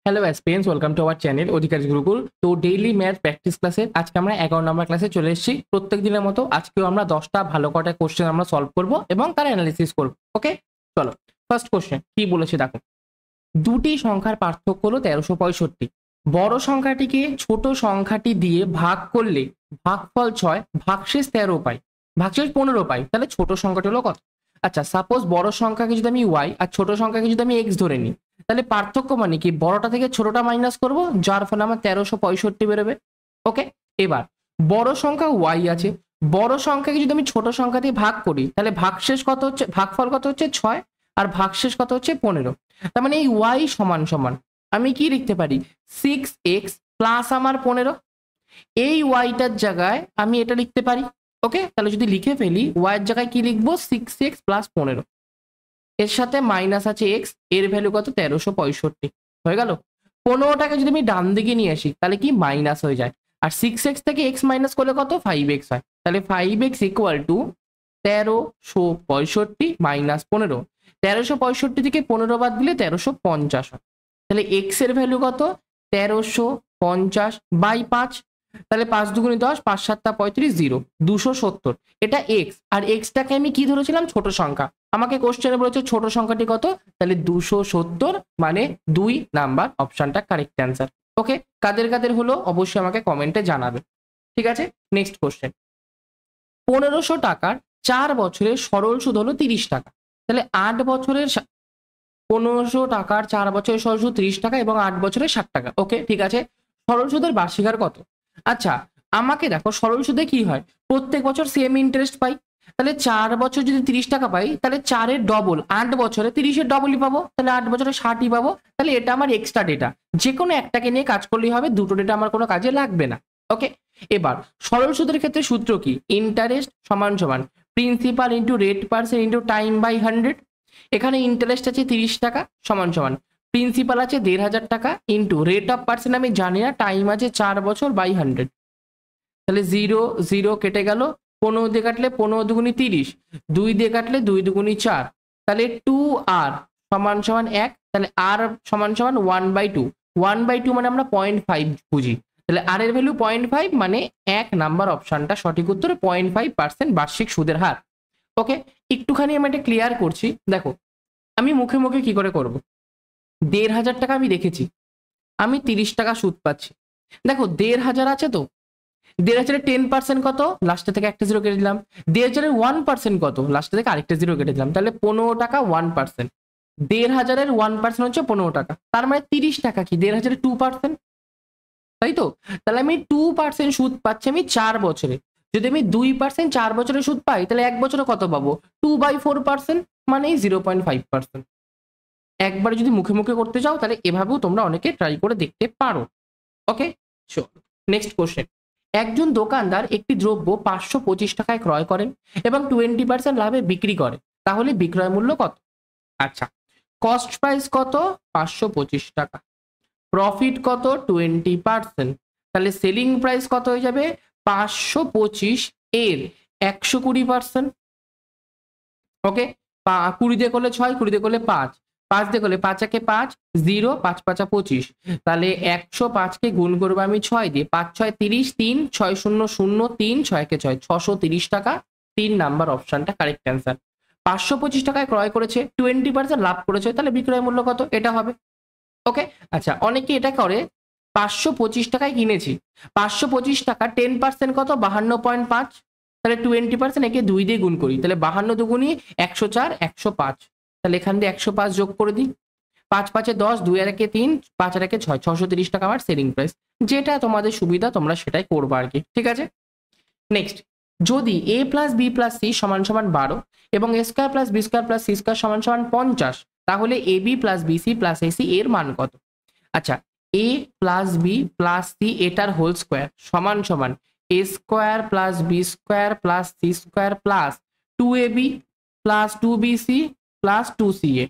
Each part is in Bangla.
Hello aspirants, welcome to our channel Adhikari Gurukul. তো ডেইলি ম্যাথ প্র্যাকটিস ক্লাসে আজকে আমরা 11 নম্বর ক্লাসে চলে এসেছি। প্রত্যেক দিনের মতো আজকেও আমরা 10টা ভালো কটা কোশ্চেন আমরা সলভ করব এবং তার অ্যানালিসিস করব। ওকে, চলো ফার্স্ট কোশ্চেন কি বলেছে দেখো। দুটি সংখ্যার পার্থক্য হলো 1365। বড় সংখ্যাটিকে ছোট সংখ্যাটি দিয়ে ভাগ করলে ভাগফল 6, ভাগশেষ 13 পাই, ভাগশেষ 15 পাই, তাহলে ছোট সংখ্যাটি হলো কত? আচ্ছা, সাপোজ বড় সংখ্যাকে যদি আমি ওয়াই আর ছোট সংখ্যাকে যদি আমি এক্স ধরে নিই, তাহলে পার্থক্য মানে কি বড়টা থেকে ছোটটা মাইনাস করব, যার ফলে আমার 1365 বেরোবে। ওকে, এবার বড় সংখ্যা ওয়াই আছে, বড় সংখ্যাকে যদি আমি ছোট সংখ্যা দিয়ে ভাগ করি তাহলে ভাগশেষ কত হচ্ছে, ভাগফল কত হচ্ছে 6, আর ভাগশেষ কত হচ্ছে 15। তার মানে এই ওয়াই সমান সমান আমি কি লিখতে পারি, 6x প্লাস আমার 15। এই ওয়াইটার জায়গায় আমি এটা লিখতে পারি। ওকে, তাহলে যদি লিখে ফেলি ওয়াইয়ের জায়গায় কি লিখবো, 6x প্লাস 15, এর সাথে মাইনাস আছে এক্স, এর ভ্যালু কত 1365 হয়ে গেল। 15টাকে যদি আমি ডান দিকে নিয়ে আসি তাহলে কি মাইনাস হয়ে যায়, আর 6x থেকে এক্স মাইনাস করলে কত 5x হয়, তাহলে 5x ইকুয়াল টু 1365 মাইনাস 15। 1365 থেকে 15 বাদ দিলে 1350 হয়, তাহলে এক্স এর ভ্যালু কত 1350 বাই 5, তাহলে 5 দুগুণে 10, 5 7 35, 0 270। এটা এক্স, আর এক্সটাকে আমি কি ধরেছিলাম, ছোট সংখ্যা। আমাকে কোশ্চেনে বলেছে ছোট সংখ্যাটি কত, তাহলে 270, মানে 2 নাম্বার অপশনটা কারেক্ট অ্যান্সার। ওকে, কাদের কাদের হলো অবশ্যই আমাকে কমেন্টে জানাবে। ঠিক আছে, নেক্সট কোশ্চেন। 1500 টাকার 4 বছরের সরল সুদ হলো 30 টাকা, তাহলে 8 বছরের 1500 টাকার 4 বছরের সরল সুদ 30 টাকা এবং 8 বছরের 60 টাকা। ওকে, ঠিক আছে, সরল সুদের বার্ষিক হার কত? আচ্ছা, আমাকে দেখো সরল সুদে কি হয়, প্রত্যেক বছর সেম ইন্টারেস্ট পাই, তাহলে 4 বছর যদি 30 টাকা পাই তাহলে 4-এর ডবল 8 বছরে 30-এর ডবলই পাবো, তাহলে 8 বছরে 60ই পাবো। তাহলে এটা আমার এক্সট্রা ডেটা, যে কোনো একটাকে নিয়ে কাজ করলেই হবে, দুটো ডেটা আমার কোনো কাজে লাগবে না। ওকে, এবার সরল সুদের ক্ষেত্রে সূত্র কি, ইন্টারেস্ট সমান সমান principal into rate percent into time by 100। এখানে ইন্টারেস্ট আছে 30 টাকা সমান সমান প্রিন্সিপাল আছে 1500 টাকা ইন্টু রেট অফ পার্সেন্ট আমি জানি না, টাইম আছে 4 বছর বাই 100। তাহলে 0 0 কেটে গেল, 15 দিয়ে কাটলে 15 দুগুনি 30, 2 দিয়ে কাটলে 2 দুগুনি 4, তাহলে 2r সমান সমান 1, তাহলে r সমান সমান 1/2। 1/2 মানে আমরা 0.5 বুঝি, তাহলে r এর ভ্যালু 0.5, মানে 1 নাম্বার অপশনটা সঠিক উত্তর, 0.5% বার্ষিক সুদের হার। ওকে, একটুখানি আমি এটা ক্লিয়ার করছি। দেখো আমি মুখে মুখে কি করে করব, 1500 টাকা আমি রেখেছি, আমি 30 টাকা সুদ পাচ্ছি। দেখো 1500 আছে, তো 1500-এর 10% কত, লাস্টে থেকে একটা জিরো কেটে দিলাম। 1500-এর 1% কত, লাস্টে থেকে আরেকটা জিরো কেটে দিলাম, তাহলে 15 টাকা 1%। 1500-এর 1% হচ্ছে 15 টাকা, তার মানে 30 টাকা কি 1500-এর 2%, তাই তো? তাহলে আমি 2% সুদ পাচ্ছি আমি 4 বছরে। যদি আমি 2% 4 বছরে সুদ পাই তাহলে 1 বছরে কত পাবো, 2/4%, মানে 0.5%। একবার যদি মুখে মুখে করতে চাও তাহলে এভাবেও তোমরা অনেকে ট্রাই করে দেখতে পারো। ওকে, চলো নেক্সট কোশ্চেন। একজন দোকানদার একটি দ্রব্য 525 টাকায় ক্রয় করেন এবং 20% লাভে বিক্রি করে, তাহলে বিক্রয় মূল্য কত? আচ্ছা, কস্ট প্রাইস কত 525 টাকা, প্রফিট কত 20%, তাহলে সেলিং প্রাইস কত হয়ে যাবে 525 এর 120%। ওকে, 20 দিয়ে করলে 6, 20 দিয়ে করলে 5, 5 দিয়ে করলে 5 একে 5, 0 5 5 25, তাহলে 105-কে গুণ করবো আমি 6 দিয়ে, 5 6 30, 3 6 0 0 3 6 কে 6, 630 টাকা। 3 নাম্বার অপশনটা কারেক্ট অ্যান্সার। 525 টাকায় ক্রয় করেছে, 20% লাভ করেছে, তাহলে বিক্রয় মূল্য কত, এটা হবে। ওকে, আচ্ছা অনেকে এটা করে 525 টাকায় কিনেছি, 525 টাকা 10% কত 52.5, তাহলে 20% একে 2 দিয়ে গুণ করি, তাহলে 52 দুগুণি 104, 105, তাহলে এখান দিয়ে 105 যোগ করে দিই, 5 5 এ 10, 2 আর 1 এ 3, 5 আর 1 এ 6, 630 টাকা আমার সেলিং প্রাইস। যেটা তোমাদের সুবিধা তোমরা সেটাই করবে আর কি। ঠিক আছে, নেক্সট। যদি a plus b plus c সমান সমান 12 এবং a square plus b square plus c square সমান সমান 50, তাহলে a b plus BC plus a c এর মান কত? আচ্ছা, a plus b plus c এটার হোল স্কোয়ার সমান সমান a square plus b square plus c square plus 2ab plus 2bc plus 2ca,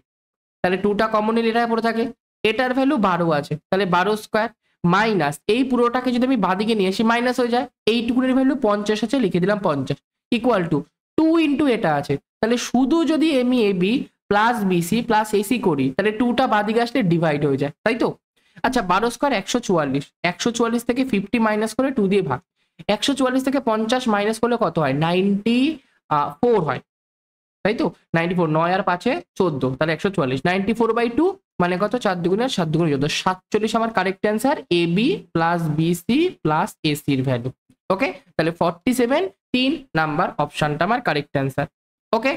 তাহলে 2টা কমন নিলে এটা পড়ে থাকে, এটার ভ্যালু 12 আছে, তাহলে 12 স্কোয়ার মাইনাস এই পুরোটাকে যদি আমি বাদিকে নিয়ে আসি মাইনাস হয়ে যায়, এইটুকুনের ভ্যালু 50 আছে, লিখে দিলাম 50 ইকুয়াল টু 2 ইন্টু এটা আছে, তাহলে শুধু যদি আমি AB plus BC plus AC করি তাহলে 2টা বাদিকে আসলে ডিভাইড হয়ে যায়, তাই তো? আচ্ছা 12 স্কোয়ার 144, 144 থেকে 50 মাইনাস করে 2 দিয়ে ভাগ, 144 থেকে 50 মাইনাস করলে কত হয়? 94 হয়, তাই তো? 94, 9 আর 5 14, তাহলে 144, 94/2 মানে কত? 4 দুগুণে 7 দুগুণে 14, 47 আমার কারেক্ট অ্যান্সার, এ বি প্লাস বিসি প্লাস এসির ভ্যালু। ওকে, তাহলে 47 3 নাম্বার অপশনটা আমার কারেক্ট অ্যান্সার। ওকে,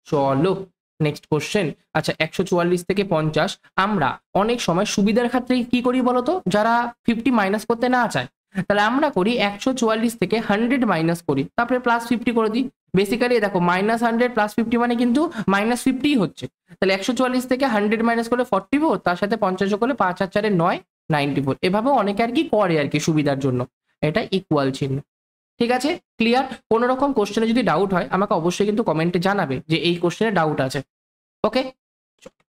চলো নেক্সট কোশ্চেন। আচ্ছা 144 থেকে 50 আমরা অনেক সময় সুবিধার ক্ষেত্রে কি করি বলতো, যারা 50 মাইনাস করতে না চায়, তাহলে আমরা করি 144 থেকে 100 মাইনাস করি, তারপরে প্লাস 50 করে দিই। বেসিক্যালি দেখো -100 প্লাস 50 মানে কিন্তু -50 হচ্ছে। তাহলে 144 থেকে 100 মাইনাস করে 44, তার সাথে 50 যোগ করলে 5 আর 4 9, 94। এভাবেও অনেকে আর কি করে আর কি সুবিধার জন্য, এটা ইকুয়াল চিহ্ন। ঠিক আছে, ক্লিয়ার? কোনো রকম কোশ্চেনে যদি ডাউট হয় আমাকে অবশ্যই কিন্তু কমেন্টে জানাবে যে এই কোশ্চেনে ডাউট আছে। ওকে,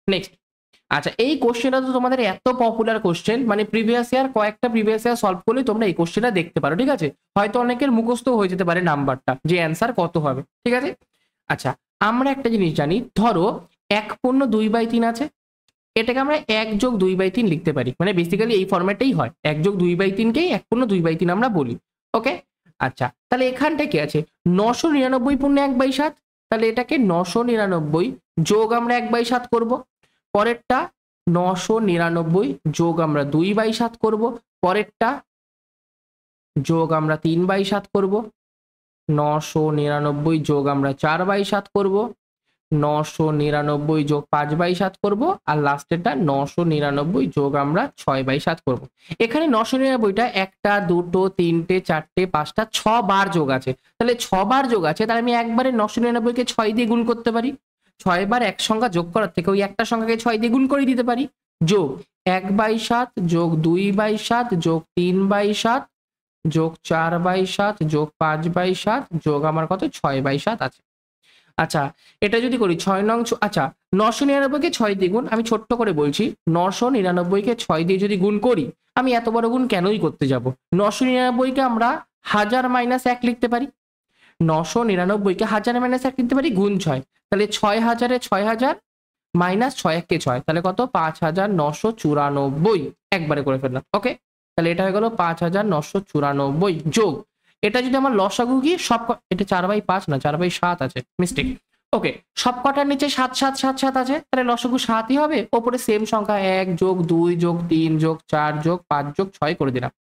নেক্সট। আচ্ছা এই কোশ্চেনটা তো তোমাদের এত পপুলার কোশ্চেন, মানে প্রিভিয়াস ইয়ার কয়েকটা প্রিভিয়াস ইয়ার সলভ করলে তোমরা এই কোশ্চেনটা দেখতে পারো। ঠিক আছে, হয়তো অনেকের মুখস্থ হয়ে যেতে পারে নাম্বারটা, যে অ্যান্সার কত হবে। ঠিক আছে, আচ্ছা আমরা একটা জিনিস জানি, ধরো 1/2/3 আছে, এটাকে আমরা 1+2/3 লিখতে পারি, মানে বেসিক্যালি এই ফরম্যাটেই হয়, 1+2/3কেই 1/2/3 আমরা বলি। ওকে, আচ্ছা তাহলে এখানটা কি আছে? 999/1/7, তাহলে এটাকে 999 যোগ আমরা 1/7 করব। পরেরটা 999 যোগ আমরা 2/7 করব। পরেরটা যোগ আমরা 3/7 করব। 999 যোগ আমরা 4/7 করব। 999 যোগ 5/7 করব। আর লাস্টেরটা 999 যোগ আমরা 6/7 করব। এখানে 999টা 1টা 2টো 3টে 4টে 5টা 6 বার যোগ আছে, তাহলে 6 বার যোগ আছে, তাহলে আমি একবারে 999কে 6 দিয়ে গুণ করতে পারি। 6 বার এক সংখ্যা যোগ করার থেকে ওই একটা সংখ্যাকে 6 দিয়ে গুণ করে দিতে পারি। যোগ 1/7 যোগ 2/7 যোগ 3/7 যোগ 4/7 যোগ 5/7 যোগ আমার কত? 6/7 আছে। আচ্ছা এটা যদি করি 6 নং, আচ্ছা 999কে 6 দিয়ে গুণ, আমি ছোট্ট করে বলছি, 999কে 6 দিয়ে যদি গুণ করি, আমি এত বড় গুণ কেনই করতে যাব? 999কে আমরা 1000 - 1 লিখতে পারি, 999কে 1000 - 1 লিখতে পারি গুণ 6, তাহলে 6000 6000 মাইনাস 6 1 কে 6, তাহলে কত? 5994, একবারে করে ফেললাম। ওকে, তাহলে এটা হয়ে গেল 5994 যোগ, এটা যদি আমার লসাগু কি সব, এটা 4/5 না 4/7 আছে, মিস্টেক। ওকে, সব কটার নিচে 7 7 7 7 আছে, তাহলে লসাগু 7ই হবে। ওপরে সেম সংখ্যা 1 যোগ 2 যোগ 3 যোগ 4 যোগ 5 যোগ 6 করে দিলাম।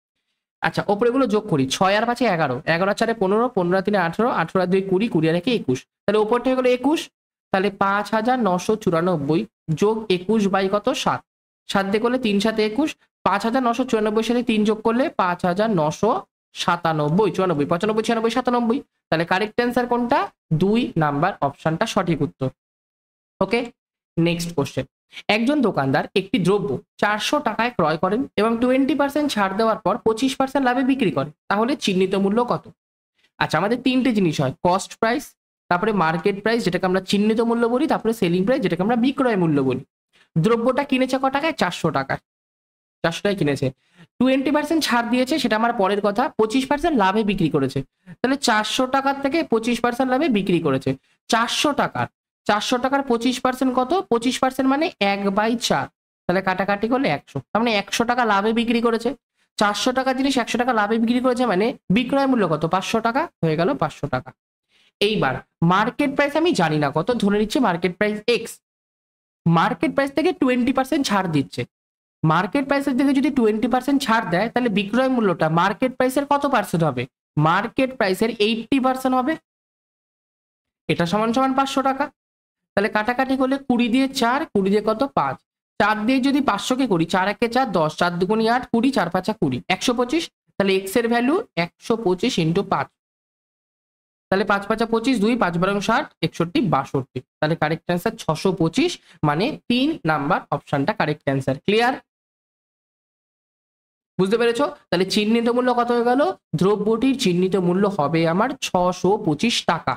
আচ্ছা ওপরে গুলো যোগ করি, 6 আর 5 11, 11 আর 4 15, 15 আর 3 18, 18 আর 2 20, 20 আর 1 21, তাহলে ওপরটা হয়ে গেলো 21, তাহলে 5994 যোগ 21 বাই কত? 7, 7 দিয়ে করলে 3 7 21, 5994 সাথে 3 যোগ করলে 5997, 94 95 96 97, তাহলে কারেক্ট অ্যান্সার কোনটা? 2 নাম্বার অপশনটা সঠিক উত্তর। ওকে, নেক্সট কোশ্চেন। একজন দোকানদার একটি দ্রব্য 400 টাকায় ক্রয় করেন এবং 20% ছাড় দেওয়ার পর 25% লাভে বিক্রি করেন, তাহলে চিহ্নিত মূল্য কত? আচ্ছা আমাদের তিনটে জিনিস হয়, কস্ট প্রাইস, তারপরে মার্কেট প্রাইস যেটাকে আমরা চিহ্নিত মূল্য বলি, তারপরে সেলিং প্রাইস যেটাকে আমরা বিক্রয় মূল্য বলি। দ্রব্যটা কিনেছে ক টাকায়? 400 টাকায়, 400 টাকায় কিনেছে, 20% ছাড় দিয়েছে সেটা আমার পরের কথা, 25% লাভে বিক্রি করেছে, তাহলে 400 টাকার থেকে 25% লাভে বিক্রি করেছে। 400 টাকার 25% কত? 25% মানে 1/4, তাহলে কাটাকাটি করলে 100, তার মানে 100 টাকা লাভে বিক্রি করেছে। 400 টাকা জিনিস 100 টাকা লাভে বিক্রি করেছে, মানে বিক্রয় মূল্য কত? 500 টাকা, হয়ে গেল 500 টাকা। এইবার মার্কেট প্রাইস আমি জানি না কত, ধরে নিচ্ছি market price x, market price থেকে 20% ছাড় দিচ্ছে, মার্কেট প্রাইসের থেকে যদি 20% ছাড় দেয়, তাহলে বিক্রয় মূল্যটা মার্কেট প্রাইসের কত পার্সেন্ট হবে? মার্কেট প্রাইসের 80% হবে, এটা সমান সমান 500 টাকা। তাহলে কাটাকাটি করলে 20 দিয়ে 4, 20 দিয়ে কত? 5, 4 দিয়ে যদি 500কে করি, 4 1 10, 10 4 2 8, 20, 4 5 20, 125, তাহলে এক্স এর ভ্যালু 125 ইন্টু 5, তাহলে 5 5 25, 2 5 12 60, 61 62, তাহলে কারেক্ট অ্যান্সার 625, মানে 3 নাম্বার অপশনটা কারেক্ট অ্যান্সার। ক্লিয়ার? বুঝতে পেরেছো? তাহলে চিহ্নিত মূল্য কত হয়ে গেল? দ্রব্যটির চিহ্নিত মূল্য হবে আমার 625 টাকা।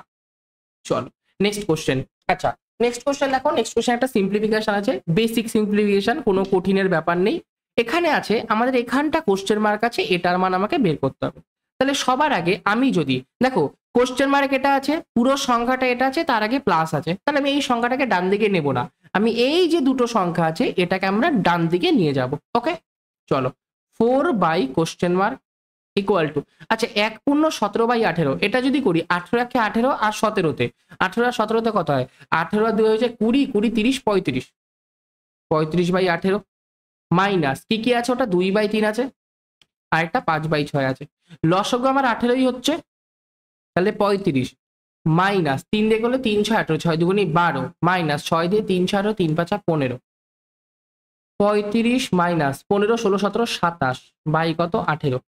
চলো নেক্সট কোশ্চেন। আচ্ছা নেক্সট কোশ্চেন দেখো, নেক্সট কোশ্চেন একটা সিম্পলিফিকেশন আছে, বেসিক সিম্পলিফিকেশন, কোনো কঠিনের ব্যাপার নেই। এখানে আছে আমাদের এখানটা কোশ্চেন মার্ক আছে, এটার মান আমাকে বের করতে হবে। তাহলে সবার আগে আমি যদি দেখো কোশ্চেন মার্ক এটা আছে, পুরো সংখ্যাটা এটা আছে, তার আগে প্লাস আছে, তাহলে আমি এই সংখ্যাটাকে ডান দিকে নেব না, আমি এই যে দুটো সংখ্যা আছে এটাকে আমরা ডান দিকে নিয়ে যাব। ওকে, চলো 4/(?) ইকুয়াল টু, আচ্ছা 1×17/18, এটা যদি করি 18 একে 18 আর 17তে, 18 আর 17তে কত হয়, 18 আর 2 হয়েছে 20, 20 30 35, 35/18 মাইনাস কি কি আছে ওটা 2/3 আছে আর একটা 5/6 আছে, লসগু আমার 18ই হচ্ছে, তাহলে 35 মাইনাস 3 দিয়ে করলে 3 6 18, 6 দুগুনি 12 মাইনাস 6 দিয়ে 3 6 18, 3 5 15, 35 মাইনাস 15 16 17 27 বাই কত 18,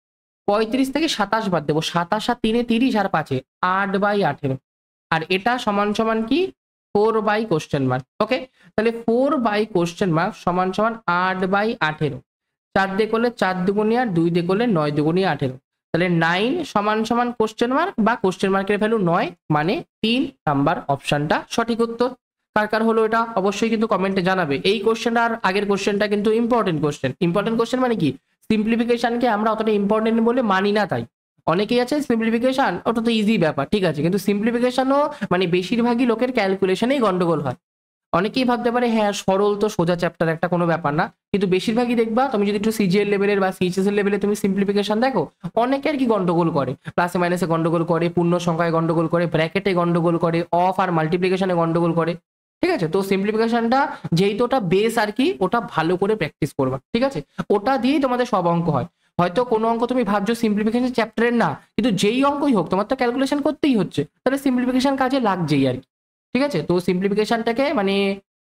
35 থেকে 27 বাদ দেবো, 27 আর 3 30 আর 5 8/18, আর এটা সমান সমান কি 4/(?). ওকে, তাহলে 4/(?) সমান সমান 8/18, 4 দিয়ে করলে 4 দুগুনি আর 2 দিয়ে করলে 9 দুগুনি 18, তাহলে 9 সমান সমান (?) বা কোশ্চেন ভ্যালু 9, মানে 3 নাম্বার অপশনটা সঠিক উত্তর। কার কার হলো এটা অবশ্যই কিন্তু কমেন্টে জানাবে। এই কোশ্চেনটা আর আগের কোশ্চেনটা কিন্তু ইম্পর্টেন্ট কোশ্চেন, মানে কি সিম্পলিফিকেশনকে আমরা অতটা ইম্পর্টেন্ট বলে মানি না, তাই অনেকেই আছে সিম্পলিফিকেশন ওটা তো ইজি ব্যাপার, ঠিক আছে, কিন্তু সিম্পলিফিকেশনও মানে বেশিরভাগই লোকের ক্যালকুলেশনেই গন্ডগোল হয়। অনেকেই ভাবতে পারে হ্যাঁ সরল তো সোজা চ্যাপ্টার একটা কোনো ব্যাপার না, কিন্তু বেশিরভাগই দেখবা তুমি যদি একটু সিজিএল লেভেলের বা সিএইচএস এর লেভেলে তুমি সিম্পলিফিকেশন দেখো, অনেকে আর কি গন্ডগোল করে, প্লাসে মাইনাসে গন্ডগোল করে, পূর্ণ সংখ্যায় গন্ডগোল করে, ব্র্যাকেটে গন্ডগোল করে, অফ আর মাল্টিপ্লিকেশনে গন্ডগোল করে, ঠিক আছে। তো সিম্পলিফিকেশনটা যেহেতু ওটা বেস আর কি, ওটা ভালো করে প্র্যাকটিস করবা, ঠিক আছে, ওটা দিয়েই তোমাদের সব অঙ্ক হয়। হয়তো কোনো অঙ্ক তুমি ভাবছো সিম্পলিফিকেশন চ্যাপ্টারের না, কিন্তু যেই অঙ্কই হোক তোমার তো ক্যালকুলেশন করতেই হচ্ছে, তাহলে সিম্পলিফিকেশন কাজে লাগছেই আর কি, ঠিক আছে। তো সিম্পলিফিকেশনটাকে মানে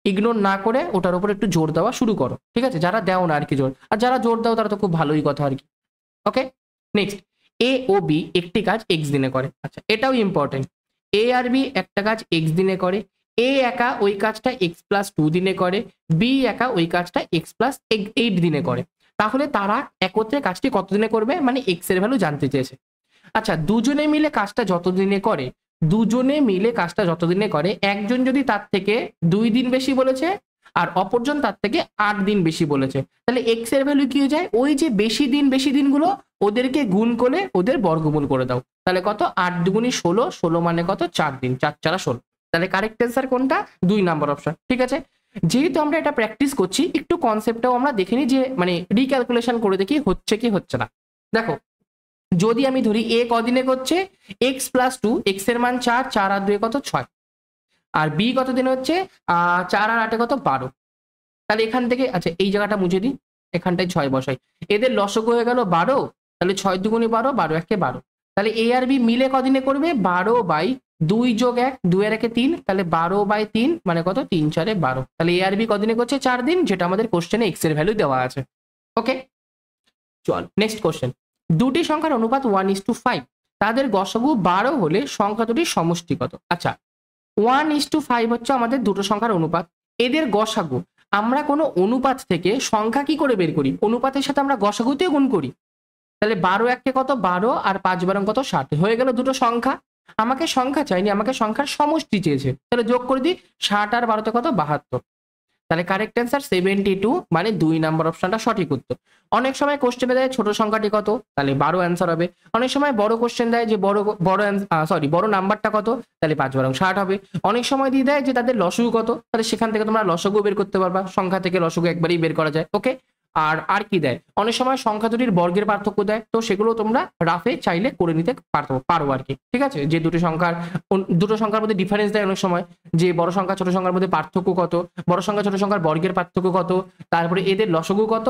ইগনোর না করে ওটার উপর একটু জোর দেওয়া শুরু করো, ঠিক আছে, যারা দেও না আর কি জোর, আর যারা জোর দাও তারা তো খুব ভালোই কথা আর কি। ওকে, নেক্সট, এ ও বি একটি কাজ এক্স দিনে করে, আচ্ছা এটাও ইম্পর্টেন্ট, এ আর বি একটা কাজ এক্স দিনে করে, এ একা ওই কাজটা x+2 দিনে করে, বি একা ওই কাজটা x+8 দিনে করে, তাহলে তারা একত্রে কাজটি কত দিনে করবে, মানে এক্স এর ভ্যালু জানতে চেয়েছে। আচ্ছা দুজনে মিলে কাজটা যত দিনে করে, একজন যদি তার থেকে 2 দিন বেশি বলেছে আর অপরজন তার থেকে 8 দিন বেশি বলেছে, তাহলে এক্স এর ভ্যালু কি হয়ে যায়, ওই যে বেশি দিনগুলো ওদেরকে গুণ করে ওদের বর্গমূল করে দাও, তাহলে কত 8 দুগুনি 16, 16 মানে কত 4 দিন, 4 4 16, তাহলে কারেক্ট অ্যান্সার কোনটা 2 নাম্বার অপশন, ঠিক আছে। যেহেতু আমরা এটা প্র্যাকটিস করছি একটু কনসেপ্টটাও আমরা দেখে নিই, যে মানে রিক্যালকুলেশন করে দেখি হচ্ছে কি হচ্ছে না। দেখো যদি আমি ধরি এ কদিনে করছে x+2, এক্স এর মান 4, 4 আর 2 কত 6, আর বি কত দিনে হচ্ছে 4 আর 8 কত 12, তাহলে এখান থেকে আচ্ছা এই জায়গাটা মুছে দিই, এখানটায় 6 বসাই, এদের লসগু হয়ে গেল 12, তাহলে 6 দুগুণে 12, 12 একে 12, তাহলে এ আর বি মিলে কদিনে করবে 12/2 যোগ 1, 2 আর 1 3, তাহলে 12/3 মানে কত 3 4 12, তাহলে এ আর বি কদিনে করছে 4 দিন, যেটা আমাদের কোশ্চেনে এক্স এর ভ্যালু দেওয়া আছে। ওকে, চল নেক্সট কোশ্চেন, দুটি সংখ্যার অনুপাত 1:5, তাদের গসাগু 12 হলে সংখ্যা দুটির সমষ্টি কত। আচ্ছা 1:5 হচ্ছে আমাদের দুটো সংখ্যার অনুপাত, এদের গসাগু আমরা কোনো অনুপাত থেকে সংখ্যা কি করে বের করি, অনুপাতের সাথে আমরা গসাগুতেও গুণ করি, তাহলে 12 একে কত 12 আর 5 12 কত 60, হয়ে গেল দুটো সংখ্যা। আমাকে সংখ্যা চাইনি, আমাকে সংখ্যার সমষ্টি চেয়েছে, তাহলে যোগ করে দিই, 60 আর 12 তে কত 72, তাহলে কারেক্ট অ্যান্সার 72, মানে 2 নাম্বার অপশনটা সঠিক উত্তর। অনেক সময় কোশ্চেনে দেয় ছোট সংখ্যাটি কত, তাহলে 12 অ্যান্সার হবে। অনেক সময় বড় কোশ্চেন দেয় যে বড় নাম্বারটা কত, তাহলে 5 12 60 হবে। অনেক সময় দিয়ে দেয় যে তাদের লসগু কত, তাহলে সেখান থেকে তোমরা লসগু বের করতে পারবা, সংখ্যা থেকে লসগু একবারই বের করা যায়। ওকে, আর কি দেয়, অনেক সময় সংখ্যা দুটির বর্গের পার্থক্য দেয়, তো সেগুলো তোমরা রাফে চাইলে করে নিতে পারো আর কি, ঠিক আছে, যে দুটো সংখ্যার মধ্যে ডিফারেন্স দেয় অনেক সময়, যে বড় সংখ্যা ছোট সংখ্যার মধ্যে পার্থক্য কত, বড় সংখ্যা ছোট সংখ্যার বর্গের পার্থক্য কত, তারপরে এদের লসগু কত,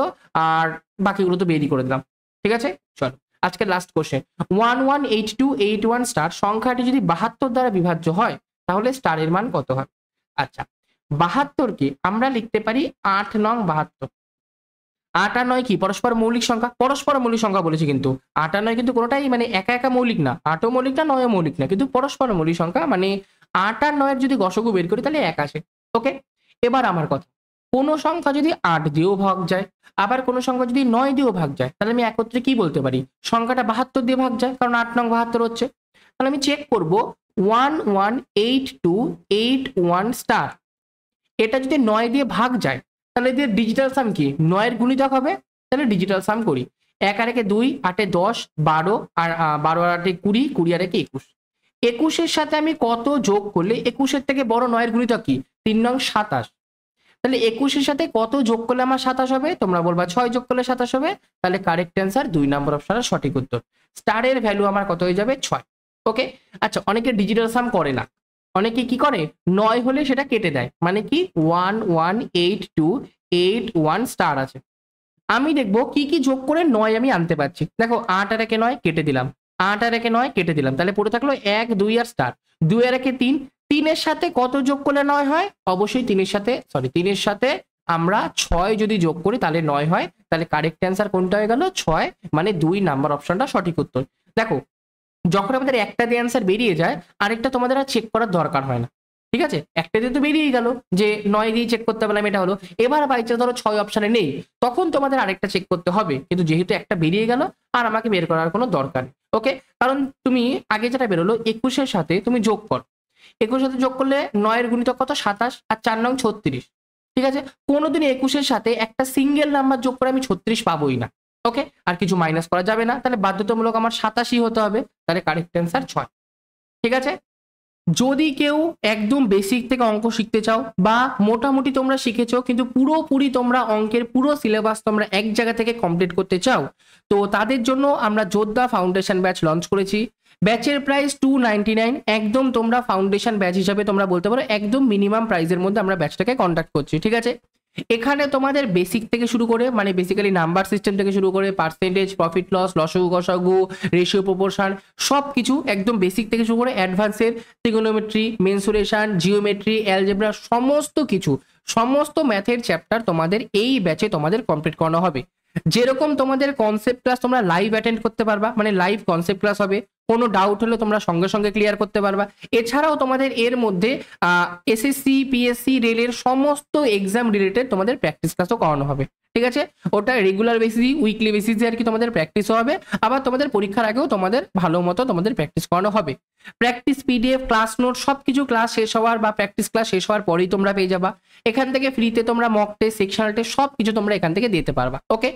আর বাকিগুলো তো বেরই করে দিলাম, ঠিক আছে। চলো আজকে লাস্ট কোশ্চেন, 118281 স্টার সংখ্যাটি যদি 72 দ্বারা বিভাজ্য হয় তাহলে স্টারের মান কত হয়। আচ্ছা 72কে আমরা লিখতে পারি 8 নং 72, 8 আর 9 কি পরস্পর মৌলিক সংখ্যা বলেছি, কিন্তু 8 আর 9 কিন্তু কোনোটাই মানে একা একা মৌলিক না, 8ও মৌলিক না 9ও মৌলিক না, কিন্তু পরস্পর মৌলিক সংখ্যা, মানে 8 আর 9 এর যদি গসগু বের করি তাহলে 1 আসে। ওকে, এবার আমার কথা, কোনো সংখ্যা যদি 8 দিয়েও ভাগ যায়, আবার কোনো সংখ্যা যদি 9 দিয়েও ভাগ যায়, তাহলে আমি একত্রে কি বলতে পারি, সংখ্যাটা 72 দিয়ে ভাগ যায়, কারণ 8 নং 72 হচ্ছে। তাহলে আমি চেক করব 118281 স্টার, এটা যদি 9 দিয়ে ভাগ যায় তাহলে এদের ডিজিটাল সাম কি 9 এর গুণিতক হবে, তাহলে ডিজিটাল সাম করি, 1 আর 1 2, 8 এ 10, 12 আর 12 আর 8 20, 20 আর 1 21, 21 এর সাথে আমি কত যোগ করলে 21 এর থেকে বড় 9 এর গুণিতক কি 3 নং 27, তাহলে 21-এর সাথে কত যোগ করলে আমার 27 হবে? তোমরা বলবা 6 যোগ করলে 27 হবে। তাহলে কারেক্ট অ্যান্সার 2 নম্বর অপশন সঠিক উত্তর। স্টারের ভ্যালু আমার কত হয়ে যাবে? 6। ওকে, আচ্ছা, অনেকে ডিজিটাল সাম করে না, অনেকে কি করে 9 হলে সেটা কেটে দেয়, মানে কি 1182881 স্টার আছে। আমি দেখবো কি কি যোগ করে 9 আমি আনতে পারছি। দেখো 8 আর 1 9 কেটে দিলাম, 8 আর 1 9 কেটে দিলাম, তাহলে পড়ে থাকলো 1 2 আর স্টার, 2 আর 1 3। 3 এর সাথে কত যোগ করলে 9 হয়? অবশ্যই 3 এর সাথে আমরা 6 যদি যোগ করি তাহলে 9 হয়। তাহলে কারেক্ট অ্যান্সার কোনটা হয়ে গেল? 6, মানে 2 নাম্বার অপশনটা সঠিক উত্তর। দেখো যখন আমাদের একটা দিয়ে অ্যান্সার বেরিয়ে যায়, আরেকটা তোমাদের আর চেক করার দরকার হয় না, ঠিক আছে? একটা দিয়ে তো বেরিয়ে গেল যে 9 দিয়ে চেক করতে পারলাম, এটা হলো। এবার বাইচান্স ধরো 6 অপশনে নেই, তখন তোমাদের আরেকটা চেক করতে হবে, কিন্তু যেহেতু একটা বেরিয়ে গেল আর আমাকে বের করার কোনো দরকার নেই। ওকে, কারণ তুমি আগে যেটা বেরোলো 21-এর সাথে তুমি যোগ করো, 21-এর সাথে যোগ করলে 9 গুণিতক কত? 27, আর 4 নং 36, ঠিক আছে? কোনোদিন 21-এর সাথে একটা সিঙ্গেল নাম্বার যোগ করে আমি 36 পাবোই না। ওকে, আর কিছু মাইনাস করা যাবে না, তাহলে বাধ্যতামূলক আমার 87 হতে হবে। তাহলে কারেক্ট অ্যান্সার 6, ঠিক আছে? যদি কেউ একদম বেসিক থেকে অঙ্ক শিখতে চাও বা মোটামুটি তোমরা শিখেছো কিন্তু পুরোপুরি তোমরা অঙ্কের পুরো সিলেবাস তোমরা এক জায়গা থেকে কমপ্লিট করতে চাও, তো তাদের জন্য আমরা যোদ্ধা ফাউন্ডেশন ব্যাচ লঞ্চ করেছি। ব্যাচের প্রাইস 299, একদম তোমরা ফাউন্ডেশন ব্যাচ হিসাবে তোমরা বলতে পারো একদম মিনিমাম প্রাইসের মধ্যে আমরা ব্যাচটাকে কন্ডাক্ট করছি, ঠিক আছে? এখানে তোমাদের বেসিক থেকে শুরু করে, মানে বেসিক্যালি নাম্বার সিস্টেম থেকে শুরু করে পার্সেন্টেজ, প্রফিট লস, লসাগু গসাগু, রেশিও প্রপোর্শন, সব কিছু একদম বেসিক থেকে শুরু করে অ্যাডভান্সের ট্রিগোনোমেট্রি, মেনসুরেশন, জিওমেট্রি, অ্যালজেব্রা, সমস্ত কিছু, সমস্ত ম্যাথের চ্যাপ্টার তোমাদের এই ব্যাচে তোমাদের কমপ্লিট করানো হবে। যেরকম তোমাদের কনসেপ্ট ক্লাস তোমরা লাইভ অ্যাটেন্ড করতে পারবা, মানে লাইভ কনসেপ্ট ক্লাস হবে, কোনো ডাউট হলে তোমরা সঙ্গে সঙ্গে ক্লিয়ার করতে পারবা। এছাড়াও তোমাদের এর মধ্যে এসএসসি, পিএসসি, রেলের সমস্ত এক্সাম রিলেটেড তোমাদের প্র্যাকটিস ক্লাসও করানো হবে, ঠিক আছে? ওটা রেগুলার বেসিস, উইকলি বেসিসে আর কি তোমাদের প্র্যাকটিসও হবে। আবার তোমাদের পরীক্ষার আগেও তোমাদের ভালো মতো তোমাদের প্র্যাকটিস করানো হবে। প্র্যাকটিস পিডিএফ, ক্লাস নোট, সবকিছু ক্লাস শেষ হওয়ার বা প্র্যাকটিস ক্লাস শেষ হওয়ার পরেই তোমরা পেয়ে যাবা। এখান থেকে ফ্রিতে তোমরা মক টেস্ট, সেকশনাল টেস্ট সবকিছু তোমরা এখান থেকে দিতে পারবা। Okay,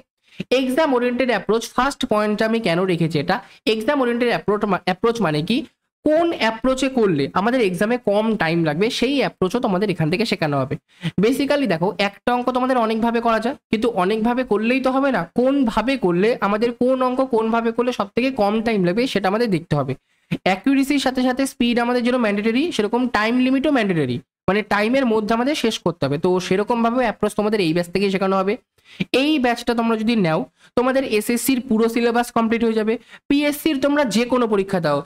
exam oriented approach, first point আমি কেন রেখেছি এটা, এক্সাম ওরিয়েন্টেড অ্যাপ্রোচ মানে কি, কোন অ্যাপ্রোচে করলে আমাদের এক্সামে কম টাইম লাগবে সেই অ্যাপ্রোচও তোমাদের এখান থেকে শেখানো হবে। বেসিক্যালি দেখো একটা অঙ্ক তোমাদের অনেকভাবে করা যায়, কিন্তু অনেকভাবে করলেই তো হবে না, কোনভাবে করলে আমাদের কোন অঙ্ক কোনভাবে করলে সব থেকে কম টাইম লাগবে সেটা আমাদের দেখতে হবে। অ্যাকিউরেসির সাথে সাথে স্পিড আমাদের যেন ম্যান্ডেটরি, সেরকম টাইম লিমিটও ম্যান্ডেটরি, মানে টাইমের মধ্যে আমাদের শেষ করতে হবে। তো সেরকম ভাবে অ্যাপ্রোচ তোমাদের এই ব্যাচ থেকেই শেখানো হবে। এই ব্যাচটা তোমরা যদি নাও তোমাদের এসএসসির পুরো সিলেবাস কমপ্লিট হয়ে যাবে। পিএসসির তোমরা যে কোনো পরীক্ষা দাও,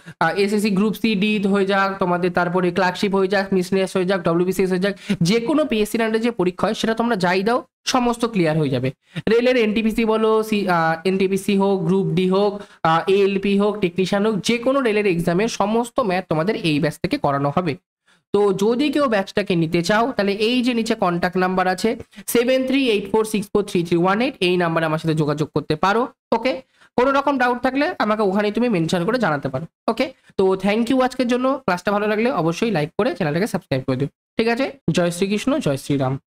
এসএসসি গ্রুপ সি ডি হয়ে যাক, তোমাদের তারপরে ক্লার্কশিপ হয়ে যাক, মিসনেস হয়ে যাক, ডব্লিউবিসিএস হয়ে যাক, যে কোনো পিএসসির আন্ডারে যে পরীক্ষা হয় সেটা তোমরা যাই দাও সমস্ত ক্লিয়ার হয়ে যাবে। রেলের এনটিপিসি বলো, এনটিপিসি হোক, গ্রুপ ডি হোক, এএলপি হোক, টেকনিশিয়ান হোক, যে কোনো রেলের এক্সামের সমস্ত ম্যাথ তোমাদের এই ব্যাচ থেকে করানো হবে। তো যদি কেউ ব্যাচটাকে নিতে চাও তাহলে এই যে নিচে কন্ট্যাক্ট নাম্বার আছে 7384643318, এই নাম্বারে আমার সাথে যোগাযোগ করতে পারো। ওকে, কোনো রকম ডাউট থাকলে আমাকে ওখানে তুমি মেনশন করে জানাতে পারো। ওকে, তো থ্যাংক ইউ আজকের জন্য। ক্লাসটা ভালো লাগলে অবশ্যই লাইক করে চ্যানেলটাকে সাবস্ক্রাইব করে দিও, ঠিক আছে? জয় শ্রীকৃষ্ণ, জয় শ্রীরাম।